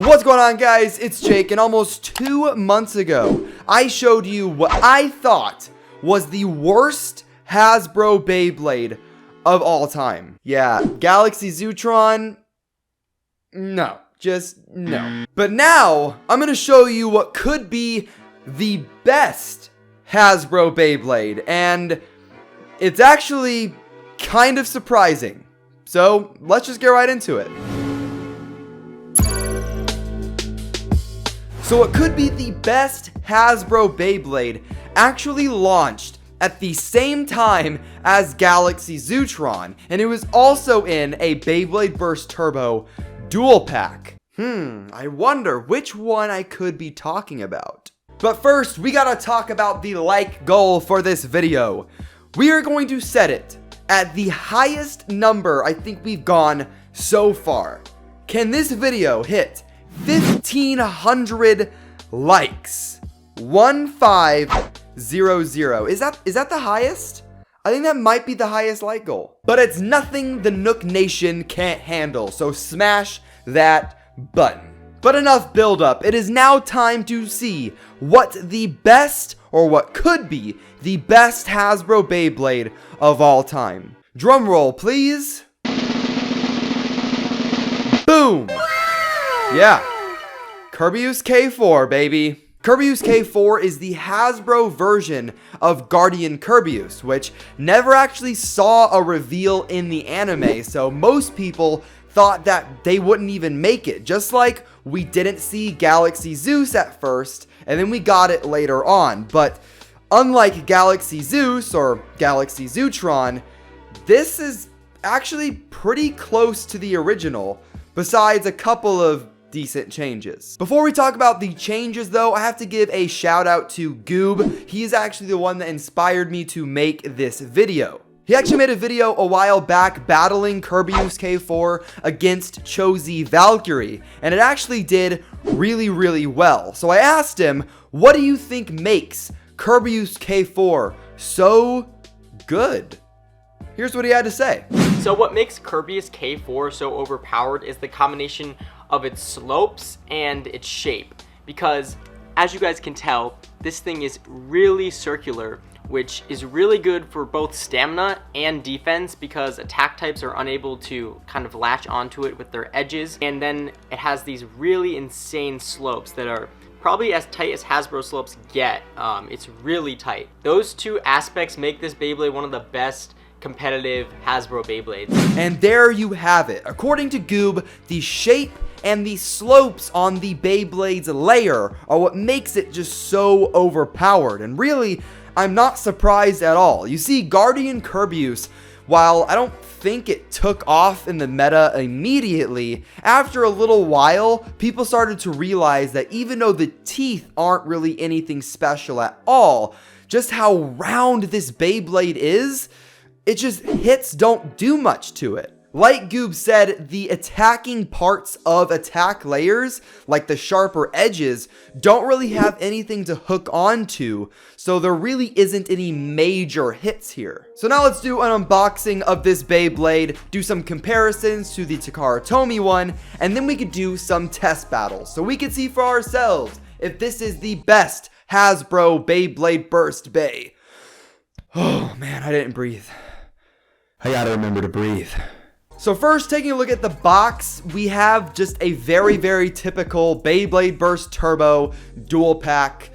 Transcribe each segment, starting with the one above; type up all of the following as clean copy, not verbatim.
What's going on, guys? It's Jake, and almost 2 months ago, I showed you what I thought was the worst Hasbro Beyblade of all time. Yeah, Galaxy Zootron, no, just no. But now, I'm gonna show you what could be the best Hasbro Beyblade, and it's actually kind of surprising. So, let's just get right into it. So it could be the best Hasbro Beyblade actually launched at the same time as Galaxy Zootron, and it was also in a Beyblade Burst Turbo dual pack. I wonder which one I could be talking about. But first, we gotta talk about the like goal for this video. We are going to set it at the highest number I think we've gone so far. Can this video hit 1,500 likes? 1500. Is that the highest? I think that might be the highest like goal. But it's nothing the Nook Nation can't handle, so smash that button. But enough build up. It is now time to see what the best, or what could be the best Hasbro Beyblade of all time. Drum roll, please. Boom. Yeah, Kirby's K4, baby. Kirby's K4 is the Hasbro version of Guardian Kirby's, which never actually saw a reveal in the anime, so most people thought that they wouldn't even make it, just like we didn't see Galaxy Zeus at first, and then we got it later on. But unlike Galaxy Zeus or Galaxy Zootron, this is actually pretty close to the original, besides a couple of decent changes. Before we talk about the changes though, I have to give a shout out to GOOB. He is actually the one that inspired me to make this video. He actually made a video a while back battling Kirby's K4 against Cho-Z Valkyrie, and it actually did really well. So I asked him, what do you think makes Kirby's K4 so good? Here's what he had to say. So what makes Kirby's K4 so overpowered is the combination of its slopes and its shape, because as you guys can tell, this thing is really circular, which is really good for both stamina and defense because attack types are unable to kind of latch onto it with their edges, and then it has these really insane slopes that are probably as tight as Hasbro slopes get. It's really tight. Those two aspects make this Beyblade one of the best competitive Hasbro Beyblades. And there you have it. According to GOOB, the shape and the slopes on the Beyblade's Lair are what makes it just so overpowered. And really, I'm not surprised at all. You see, Guardian Kirby's, while I don't think it took off in the meta immediately, after a little while, people started to realize that even though the teeth aren't really anything special at all, just how round this Beyblade is, it just hits don't do much to it. Like GOOB said, the attacking parts of attack layers, like the sharper edges, don't really have anything to hook onto, so there really isn't any major hits here. So now let's do an unboxing of this Beyblade, do some comparisons to the Takara Tomy one, and then we could do some test battles, so we can see for ourselves if this is the best Hasbro Beyblade Burst Bey. Oh man, I didn't breathe. I gotta remember to breathe. So first, taking a look at the box, we have just a very typical Beyblade Burst Turbo dual pack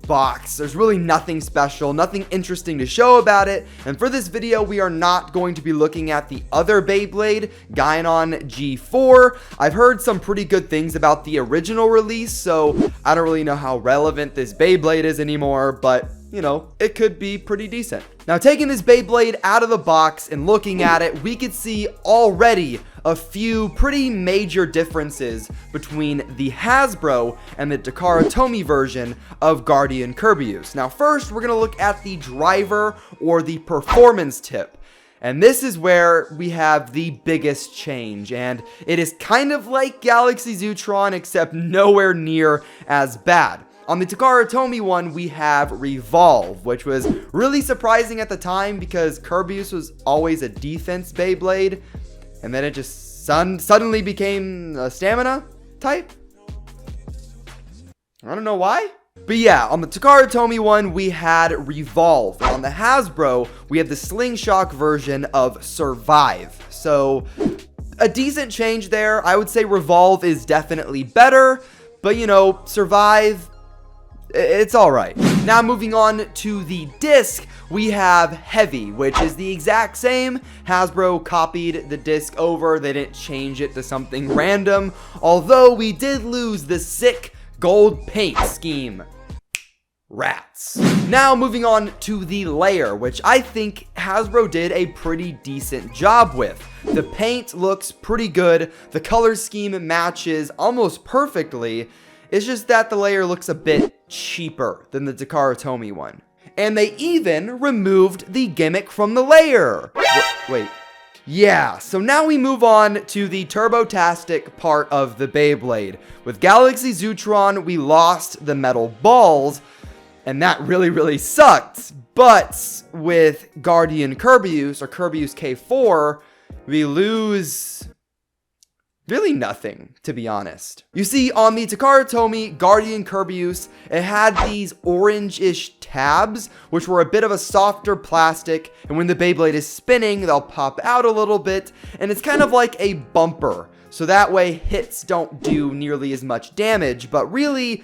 box. There's really nothing special, nothing interesting to show about it. And for this video, we are not going to be looking at the other Beyblade, Gainon G4. I've heard some pretty good things about the original release, so I don't really know how relevant this Beyblade is anymore, but you know, it could be pretty decent. Now, taking this Beyblade out of the box and looking at it, we could see already a few pretty major differences between the Hasbro and the Takara Tomy version of Guardian Kirby's. Now, first, we're gonna look at the driver or the performance tip. And this is where we have the biggest change, and it is kind of like Galaxy Zootron, except nowhere near as bad. On the Takara Tomy one, we have Revolve, which was really surprising at the time because Kirby's was always a defense Beyblade, and then it just suddenly became a stamina type. I don't know why. But yeah, on the Takara Tomy one, we had Revolve. On the Hasbro, we have the Slingshot version of Survive. So, a decent change there. I would say Revolve is definitely better. But, you know, Survive, it's alright. Now moving on to the disc, we have Heavy, which is the exact same. Hasbro copied the disc over. They didn't change it to something random. Although we did lose the sick gold paint scheme. Rats. Now moving on to the Lair, which I think Hasbro did a pretty decent job with. The paint looks pretty good. The color scheme matches almost perfectly. It's just that the Lair looks a bit cheaper than the Takara Tomy one. And they even removed the gimmick from the Lair. Wait. Yeah, so now we move on to the Turbotastic part of the Beyblade. With Galaxy Zootron, we lost the metal balls, and that really sucked. But with Guardian Kirbyus, or Kirbyus K4, we lose really nothing, to be honest. You see, on the Takara Tomy Guardian Kirbyus, it had these orange-ish tabs, which were a bit of a softer plastic, and when the Beyblade is spinning, they'll pop out a little bit, and it's kind of like a bumper, so that way hits don't do nearly as much damage. But really,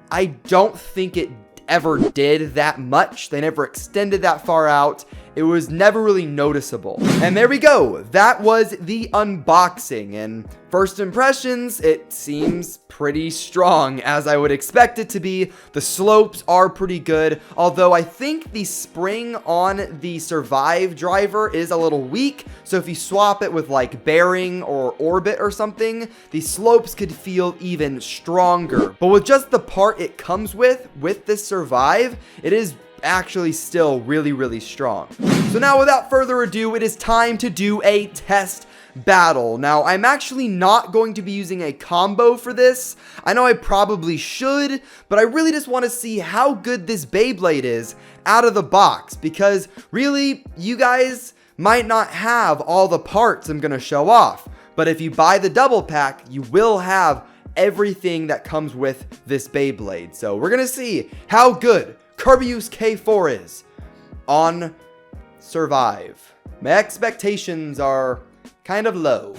I don't think it ever did that much. They never extended that far out. It was never really noticeable. And there we go. That was the unboxing. And first impressions, it seems pretty strong, as I would expect it to be. The slopes are pretty good, although I think the spring on the Survive driver is a little weak. So if you swap it with like Bearing or Orbit or something, the slopes could feel even stronger. But with just the part it comes with this Survive, it is actually still really strong. So now without further ado, it is time to do a test battle. Now, I'm actually not going to be using a combo for this. I know I probably should, but I really just want to see how good this Beyblade is out of the box, because really, you guys might not have all the parts I'm going to show off, but if you buy the double pack, you will have everything that comes with this Beyblade. So we're going to see how good Kirbyus K4 is on Survive. My expectations are kind of low.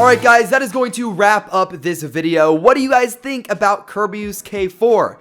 Alright guys, that is going to wrap up this video. What do you guys think about Kirby's K4?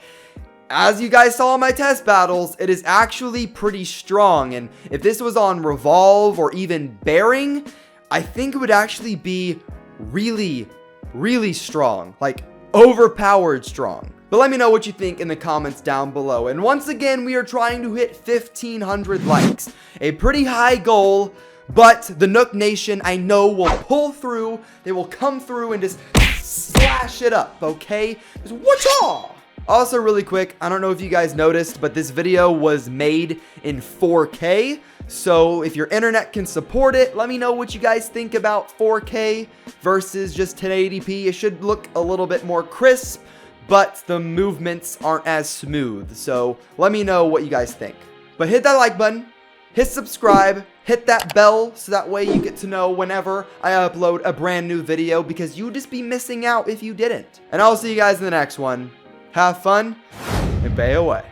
As you guys saw in my test battles, it is actually pretty strong, and if this was on Revolve or even Bearing, I think it would actually be really, really strong, like overpowered strong. But let me know what you think in the comments down below. And once again, we are trying to hit 1,500 likes, a pretty high goal, but the Nook Nation, I know, will pull through. They will come through and just slash it up, okay? Just whatcha! Also, really quick, I don't know if you guys noticed, but this video was made in 4K. So if your internet can support it, let me know what you guys think about 4K versus just 1080p. It should look a little bit more crisp, but the movements aren't as smooth. So let me know what you guys think. But hit that like button, hit subscribe, hit that bell so that way you get to know whenever I upload a brand new video, because you'd just be missing out if you didn't. And I'll see you guys in the next one. Have fun, and bay away.